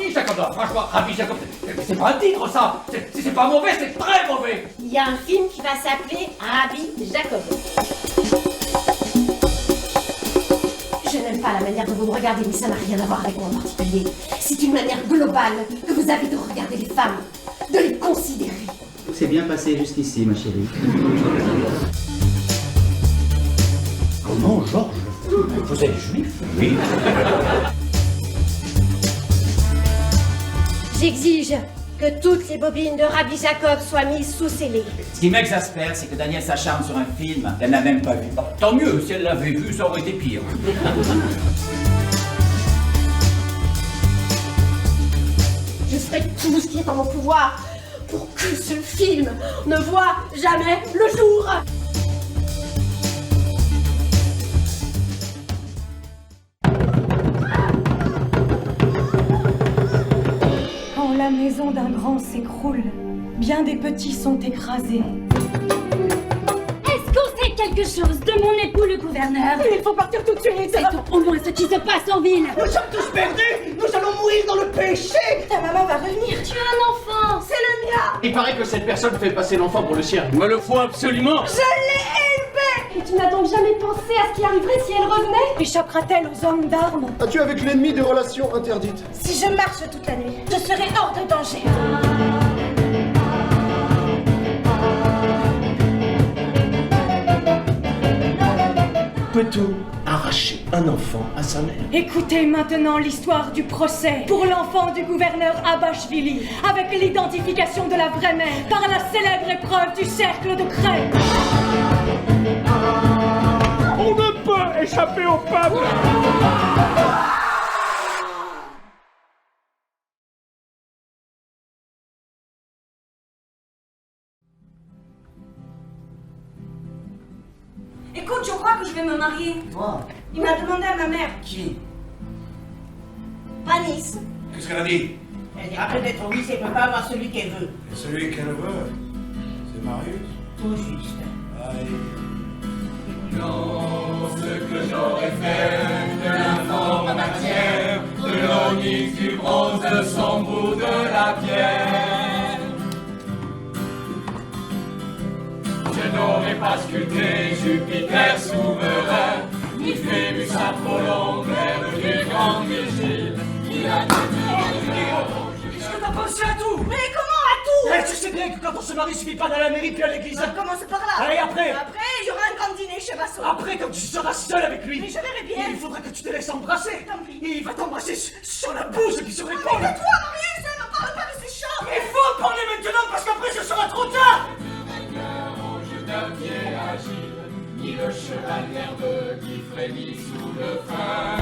Rabbi Jacob. Franchement, Rabbi Jacob, c'est pas un titre ça. C'est pas mauvais, c'est très mauvais. Il y a un film qui va s'appeler Rabbi Jacob. Je n'aime pas la manière dont vous me regardez, mais ça n'a rien à voir avec moi en particulier. C'est une manière globale que vous avez de regarder les femmes, de les considérer. Tout s'est bien passé jusqu'ici, ma chérie. Comment, Georges? Vous êtes juif? Oui. J'exige que toutes les bobines de Rabbi Jacob soient mises sous scellé. Ce qui m'exaspère, c'est que Daniel s'acharne sur un film qu'elle n'a même pas vu. Tant mieux, si elle l'avait vu, ça aurait été pire. Je ferai tout ce qui est en mon pouvoir pour que ce film ne voit jamais le jour. Quand la maison d'un grand s'écroule, bien des petits sont écrasés. Est-ce qu'on sait quelque chose de mon époux le gouverneur? Il faut partir tout de suite. C'est au moins ce qui se passe en ville. Nous sommes tous perdus. Nous allons mourir dans le péché. Ta maman va revenir. Tu as un enfant. C'est le mien. Il paraît que cette personne fait passer l'enfant pour le sien. Il me le faut absolument. Je l'ai élevé. Et tu n'as donc jamais pensé à ce qui arriverait si elle revenait? Échappera-t-elle aux hommes d'armes? As-tu avec l'ennemi des relations interdites? Si je marche toute la nuit, je serai hors de danger. Peut-on arracher un enfant à sa mère? Écoutez maintenant l'histoire du procès pour l'enfant du gouverneur Abashvili, avec l'identification de la vraie mère par la célèbre épreuve du cercle de craie. On ne peut échapper au peuple. Écoute, je crois que je vais me marier. Toi? Il m'a demandé à ma mère. Qui? Anis. Qu'est-ce qu'elle a dit? Elle dira peut-être oui, si elle peut pas avoir celui qu'elle veut. Et celui qu'elle veut, c'est Marius. Tout juste. Non, ce que j'aurais fait de l'informe matière, de l'onyx, du bronze, de son bout de la pierre. Je n'aurais pas sculpté Jupiter souverain, ni Phébus Apollon, père du grand Vigile, ni la Qu'est-ce que t'as pensé à tout? Mais comment à tout? Tu sais bien que quand on se marie, il suffit pas d'aller à la mairie puis à l'église. Ça commence par là. Allez, après. Après, il y aura un grand dîner chez Vassaux. Après, quand tu seras seul avec lui. Mais je verrai bien. Il faudra que tu te laisses embrasser. Tant pis. Il va t'embrasser sur la bouche puis sur l'épaule. Mais toi, Marius, ne me parle pas de ces choses. Il faut en parler maintenant parce qu'après ce sera trop tard. d'un pied agile, ni le cheval nerveux qui frémit sous le frein.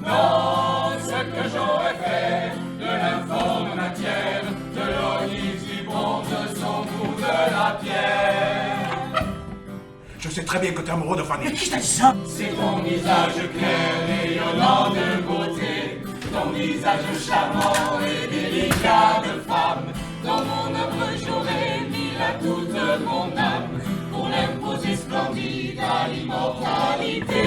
Non, ce que j'aurais fait de l'informe matière, de l'onyx, du bronze, son goût de la pierre. Je sais très bien que t'es amoureux de Fanny. Mais qui t'a dit ça? C'est ton visage clair, rayonnant de beauté, ton visage charmant et délicat de femme. Dans mon œuvre j'aurais mis là toute mon âme pour l'imposer splendide à l'immortalité.